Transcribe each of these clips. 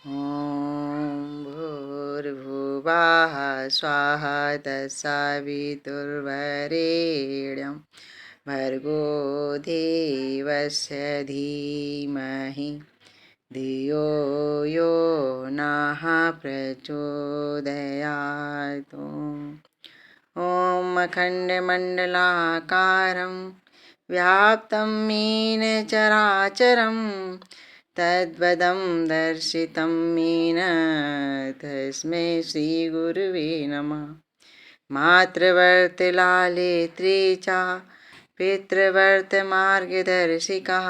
ॐ भूर्भुवः स्वः तत्सवितुर्वरेण्यं भर्गो देवस्य धीमहि धियो यो नः प्रचोदयात्। ॐ अखण्डमण्डलाकारं व्याप्तं येन चराचरं तद्पदं दर्शितं येन तस्मै श्रीगुरुवे नमः। मातृवर्तलालित्री च पितृवर्तमार्गदर्शिकः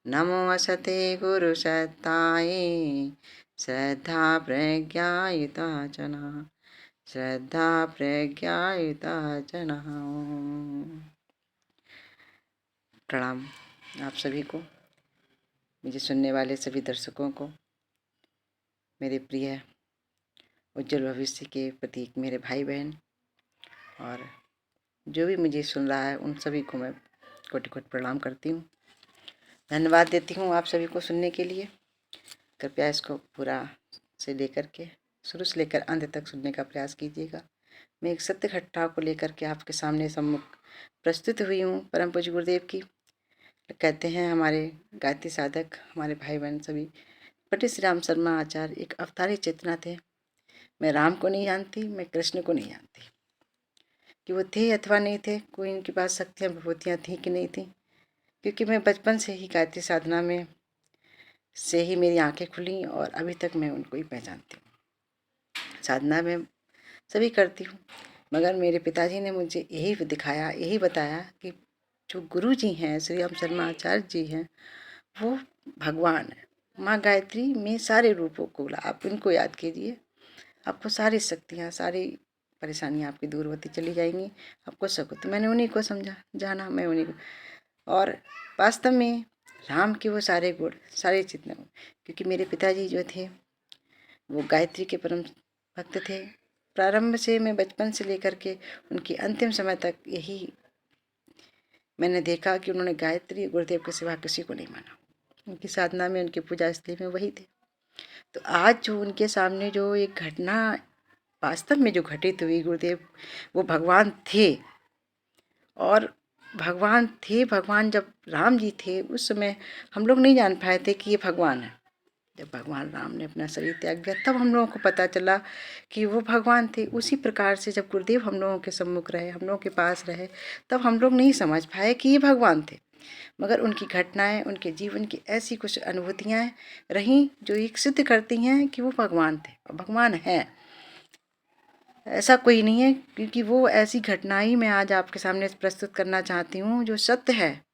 नमोऽस्ते गुरुसत्तायै श्रद्धा प्रज्ञायुता च नः श्रद्धा प्रज्ञायुता च नः। प्रणाम आप सभी को, मुझे सुनने वाले सभी दर्शकों को, मेरे प्रिय उज्जवल भविष्य के प्रतीक मेरे भाई बहन और जो भी मुझे सुन रहा है उन सभी को मैं कोटि कोटि प्रणाम करती हूँ। धन्यवाद देती हूँ आप सभी को सुनने के लिए। कृपया इसको पूरा से लेकर के शुरू से लेकर अंत तक सुनने का प्रयास कीजिएगा। मैं एक सत्य घटना को लेकर के आपके सामने सम्मुख प्रस्तुत हुई हूँ। परम पूज्य गुरुदेव की कहते हैं हमारे गायत्री साधक, हमारे भाई बहन सभी, पंडित श्री राम शर्मा आचार्य एक अवतारी चेतना थे। मैं राम को नहीं जानती, मैं कृष्ण को नहीं जानती कि वो थे अथवा नहीं थे, कोई इनके पास शक्तियाँ विभूतियाँ थी कि नहीं थी, क्योंकि मैं बचपन से ही गायत्री साधना में से ही मेरी आंखें खुली और अभी तक मैं उनको ही पहचानती हूँ। साधना में सभी करती हूँ, मगर मेरे पिताजी ने मुझे यही दिखाया, यही बताया कि जो गुरु जी हैं, श्री राम शर्मा आचार्य जी हैं, वो भगवान है। माँ गायत्री में सारे रूपों को बोला, आप इनको याद कीजिए, आपको सारी शक्तियाँ, सारी परेशानियाँ आपकी दूर होती चली जाएंगी, आपको सब। तो मैंने उन्हीं को समझा, जाना मैं उन्हीं को। और वास्तव में राम के वो सारे गुण, सारे चित्त, क्योंकि मेरे पिताजी जो थे वो गायत्री के परम भक्त थे। प्रारंभ से, मैं बचपन से लेकर के उनकी अंतिम समय तक यही मैंने देखा कि उन्होंने गायत्री गुरुदेव के सिवा किसी को नहीं माना। उनकी साधना में, उनकी पूजा स्थली में वही थे। तो आज जो उनके सामने जो एक घटना वास्तव में जो घटित हुई, गुरुदेव वो भगवान थे और भगवान जब राम जी थे उस समय हम लोग नहीं जान पाए थे कि ये भगवान है। जब भगवान राम ने अपना शरीर त्याग दिया तब हम लोगों को पता चला कि वो भगवान थे। उसी प्रकार से जब गुरुदेव हम लोगों के सम्मुख रहे, हम लोगों के पास रहे, तब हम लोग नहीं समझ पाए कि ये भगवान थे। मगर उनकी घटनाएं, उनके जीवन की ऐसी कुछ अनुभूतियाँ रहीं जो एक सिद्ध करती हैं कि वो भगवान थे और भगवान हैं। ऐसा कोई नहीं है, क्योंकि वो ऐसी घटनाएं मैं आज आपके सामने प्रस्तुत करना चाहती हूँ जो सत्य है।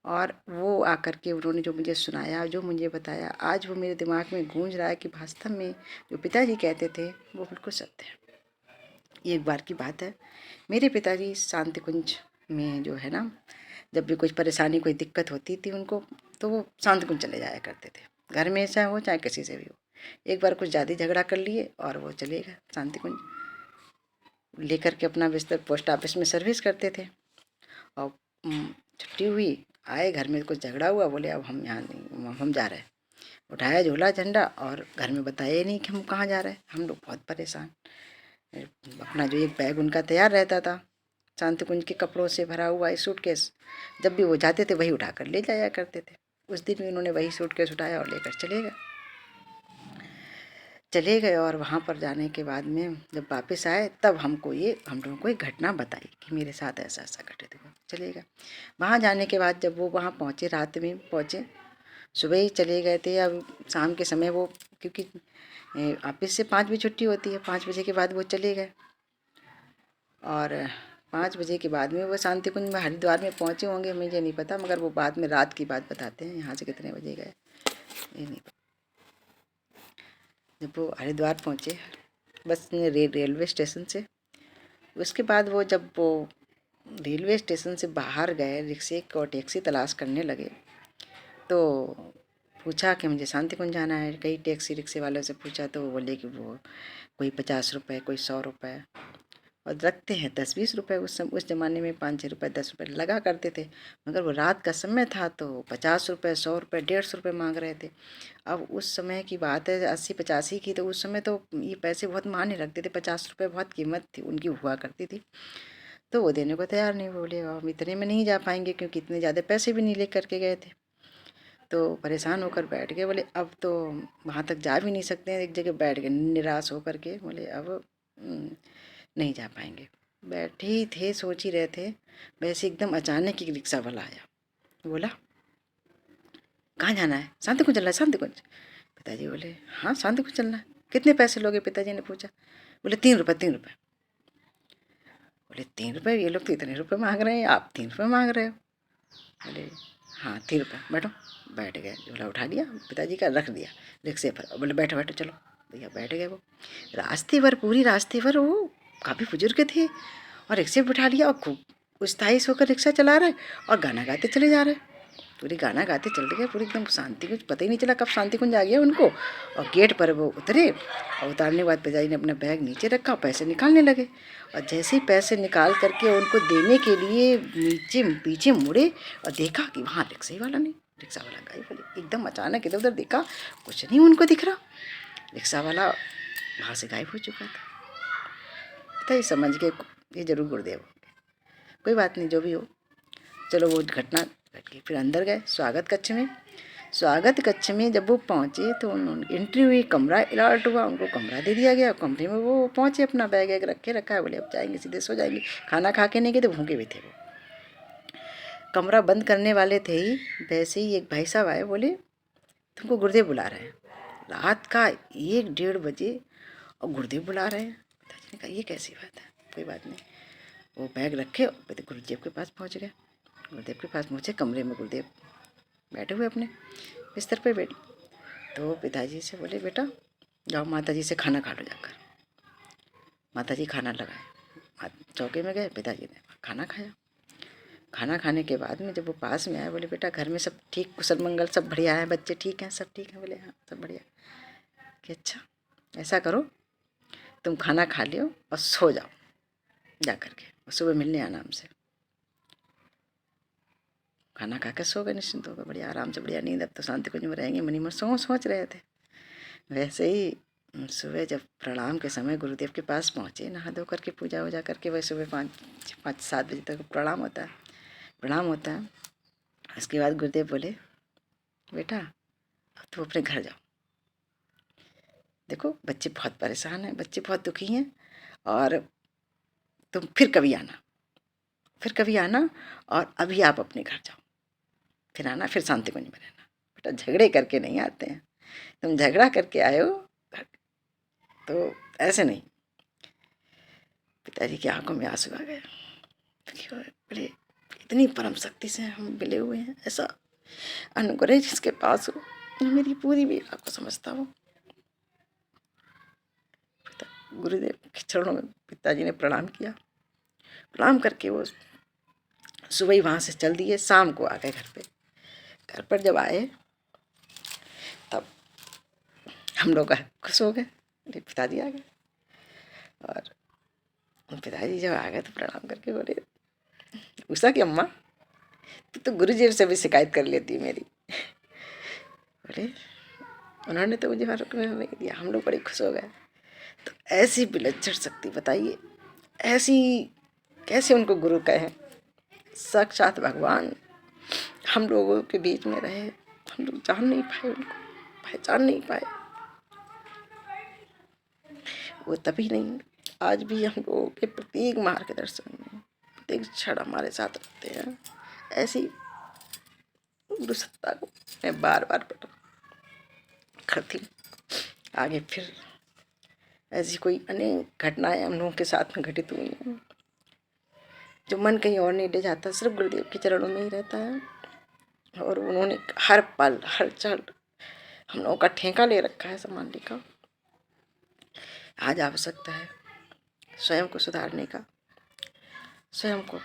और वो आकर के उन्होंने जो मुझे सुनाया, जो मुझे बताया, आज वो मेरे दिमाग में गूंज रहा है कि वास्तव में जो पिताजी कहते थे वो बिल्कुल सत्य है। ये एक बार की बात है, मेरे पिताजी शांति कुंज में जो है ना, जब भी कुछ परेशानी, कोई दिक्कत होती थी उनको, तो वो शांति कुंज चले जाया करते थे। घर में ऐसा हो चाहे किसी से भी हो, एक बार कुछ ज़्यादा झगड़ा कर लिए और वो चले गए शांति कुंज लेकर के अपना बिस्तर पोस्ट ऑफिस में सर्विस करते थे। और छुट्टी हुई, आए घर में, कुछ झगड़ा हुआ, बोले अब हम यहाँ नहीं, हम जा रहे हैं। उठाया झोला झंडा और घर में बताया ही नहीं कि हम कहाँ जा रहे हैं। हम लोग बहुत परेशान। अपना जो एक बैग उनका तैयार रहता था शांति कुंज के कपड़ों से भरा हुआ सूटकेस, जब भी वो जाते थे वही उठा कर ले जाया करते थे। उस दिन भी उन्होंने वही सूटकेस उठाया और लेकर चले गए। और वहाँ पर जाने के बाद में जब वापस आए तब हम लोगों को एक घटना बताई कि मेरे साथ ऐसा ऐसा घटित हुआ। चले गए। वहाँ जाने के बाद जब वो वहाँ पहुँचे, रात में पहुँचे, सुबह ही चले गए थे। अब शाम के समय वो, क्योंकि ऑफिस से 5 बजे छुट्टी होती है, 5 बजे के बाद वो चले गए। और 5 बजे के बाद में वो शांति कुंज में हरिद्वार में पहुँचे होंगे, मुझे नहीं पता, मगर वो बाद में रात की बात बताते हैं, यहाँ से कितने बजे गए ये नहीं पता। जब वो हरिद्वार पहुँचे बस रेलवे स्टेशन से, उसके बाद वो जब वो रेलवे स्टेशन से बाहर गए, रिक्शे को टैक्सी तलाश करने लगे, तो पूछा कि मुझे शांति कुंज जाना है। कई टैक्सी रिक्शे वालों से पूछा तो वो बोले कि वो कोई 50 रुपये, कोई 100 रुपये। और रखते हैं 10-20 रुपये। उस ज़माने में 5-6 रुपये 10 रुपये लगा करते थे, मगर वो रात का समय था तो 50 रुपये 100 रुपये 150 रुपये मांग रहे थे। अब उस समय की बात है 80-85 की, तो उस समय तो ये पैसे बहुत मायने रखते थे, 50 रुपये बहुत कीमत थी उनकी हुआ करती थी। तो वो देने को तैयार नहीं, बोले हम इतने में नहीं जा पाएंगे, क्योंकि इतने ज़्यादा पैसे भी नहीं ले करके गए थे। तो परेशान होकर बैठ गए, बोले अब तो वहाँ तक जा भी नहीं सकते हैं, एक जगह बैठ गए निराश होकर के, बोले अब नहीं जा पाएंगे। बैठे ही थे, सोच ही रहे थे, वैसे एकदम अचानक एक रिक्शा वाला आया। बोला कहाँ जाना है? शांति कुंज चलना है, शांति कुंज। पिताजी बोले हाँ शांति कुंज चलना है। कितने पैसे लोगे? पिताजी ने पूछा। बोले 3 रुपये 3 रुपये। बोले 3 रुपये? ये लोग तो इतने रुपये मांग रहे हैं, आप 3 रुपये मांग रहे हो। बोले हाँ 3 रुपये, बैठो। बैठ गए, झोला उठा लिया पिताजी का, रख दिया रिक्शे पर। बोले बैठो बैठो, चलो भैया बैठ गए। वो रास्ते भर, पूरी रास्ते भर वो काफ़ी बुजुर्ग थे, और रिक्शे पर बैठा लिया और खूब उत्साही होकर रिक्शा चला रहे और गाना गाते चले जा रहे। पूरी गाना गाते चल गए, पूरी एकदम शांति कुंज, पता ही नहीं चला कब शांति कुंज आ गया उनको। और गेट पर वो उतरे, और उतारने के बाद पिताजी ने अपना बैग नीचे रखा और पैसे निकालने लगे। और जैसे ही पैसे निकाल करके उनको देने के लिए नीचे पीछे मुड़े और देखा कि वहाँ रिक्शे वाला नहीं, रिक्शा वाला गायब। बोले एकदम अचानक इधर उधर देखा, कुछ नहीं उनको दिख रहा, रिक्शा वाला वहाँ से गायब हो चुका था। पिताजी समझ गए ये जरूर गुरुदेव। कोई बात नहीं, जो भी हो, चलो वो घटना घट गई। फिर अंदर गए स्वागत कक्ष में। स्वागत कक्ष में जब वो पहुँचे तो उन्होंने एंट्री हुई, कमरा अलॉट हुआ, उनको कमरा दे दिया गया। कमरे में वो पहुँचे, अपना बैग वैग रखे रखा है, बोले अब जाएंगे सीधे सो जाएंगे। खाना खा के नहीं गए थे, भूखे भी थे वो। कमरा बंद करने वाले थे ही, वैसे ही एक भाई साहब आए, बोले तुमको गुरुदेव बुला रहे हैं। रात का 1-1:30 बजे और गुरुदेव बुला रहे हैं। पिताजी ने कहा ये कैसी बात है? कोई बात नहीं, वो बैग रखे और गुरुदेव के पास पहुँच गए। गुरुदेव के पास पहुँचे, कमरे में गुरुदेव बैठे हुए अपने बिस्तर पे बैठे। तो पिताजी से बोले बेटा जाओ माता जी से खाना खा लो जाकर। माता जी खाना लगाए, चौके में गए, पिताजी ने खाना खाया। खाना खाने के बाद में जब वो पास में आए, बोले बेटा घर में सब ठीक, कुशल मंगल, सब बढ़िया है, बच्चे ठीक हैं, सब ठीक हैं? बोले हाँ सब बढ़िया। कि अच्छा ऐसा करो, तुम खाना खा लियो और सो जाओ जा कर के, और सुबह मिलने आना हमसे। खाना खा कर सो गए, निश्चिंत हो गए, बढ़िया आराम से, बढ़िया नींद। अब तो शांति कुंज में रहेंगे, मनी में सोच रहे थे। वैसे ही सुबह जब प्रणाम के समय गुरुदेव के पास पहुँचे, नहा धो करके पूजा वूजा करके, वही सुबह 5-7 बजे तक प्रणाम होता है, प्रणाम होता है। उसके बाद गुरुदेव बोले बेटा अब तुम अपने घर जाओ, देखो बच्चे बहुत परेशान हैं, बच्चे बहुत दुखी हैं, और तुम फिर कभी आना, और अभी आप अपने घर जाओ, फिर आना, फिर शांति कुंज में रहना। बेटा झगड़े करके नहीं आते हैं, तुम झगड़ा करके आए हो तो ऐसे नहीं। पिताजी की आंखों में आंसू आ गए। बोले इतनी परम शक्ति से हम मिले हुए हैं, ऐसा अनुग्रह जिसके पास हो, मेरी पूरी वीरा को समझता हो। गुरुदेव के चरणों में पिताजी ने प्रणाम किया। प्रणाम करके वो सुबह ही वहाँ से चल दिए, शाम को आ गए घर पे। घर पर जब आए तब हम लोग खुश हो गए, पिताजी आ गए। और पिताजी जब आ गए तो प्रणाम करके बोले उषा की अम्मा तो गुरुजी से भी शिकायत कर लेती है मेरी। बोले उन्होंने तो मुझे मालूम नहीं दिया, हम लोग बड़े खुश हो गए। तो ऐसी विलक्षण शक्ति बताइए, ऐसी कैसे उनको गुरु कहें, साक्षात भगवान हम लोगों के बीच में रहे, हम लोग जान नहीं पाए, उनको पहचान नहीं पाए। वो तभी नहीं, आज भी हम लोगों के प्रत्येक मार्गदर्शन में, प्रत्येक क्षण हमारे साथ रहते हैं। ऐसी गुरु सत्ता को मैं बार बार प्रणाम करती हूँ। आगे फिर ऐसी कोई अनेक घटनाएं हम लोगों के साथ में घटित हुई हैं, जो मन कहीं और नहीं ले जाता, सिर्फ गुरुदेव के चरणों में ही रहता है। और उन्होंने हर पल हर क्षण हम लोगों का ठेका ले रखा है संभालने का। आज आवश्यकता है स्वयं को सुधारने का, स्वयं को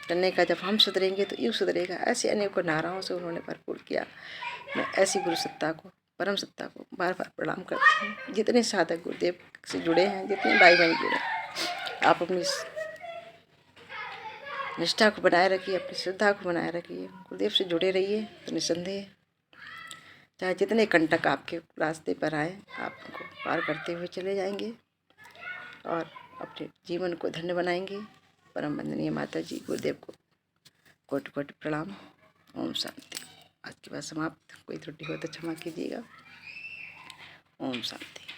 करने का। जब हम सुधरेंगे तो युग सुधरेगा। ऐसे अनेकों नाराओं से उन्होंने भरपूर किया। मैं ऐसी गुरु सत्ता को, परम सत्ता को बार बार प्रणाम करती हूँ। जितने साधक गुरुदेव से जुड़े हैं, जितने भाई बहन जुड़े हैं, आप अपनी निष्ठा को बनाए रखिए, अपनी श्रद्धा को बनाए रखिए, गुरुदेव से जुड़े रहिए। तो निसंदेह चाहे जितने कंटक आपके रास्ते पर आए, आप उनको पार करते हुए चले जाएंगे और अपने जीवन को धन्य बनाएंगे। परम वंदनीय माता जी, गुरुदेव को कोटि कोटि प्रणाम। ओम शांति। आज की बात समाप्त। कोई त्रुटि हो तो क्षमा कीजिएगा। ओम शांति।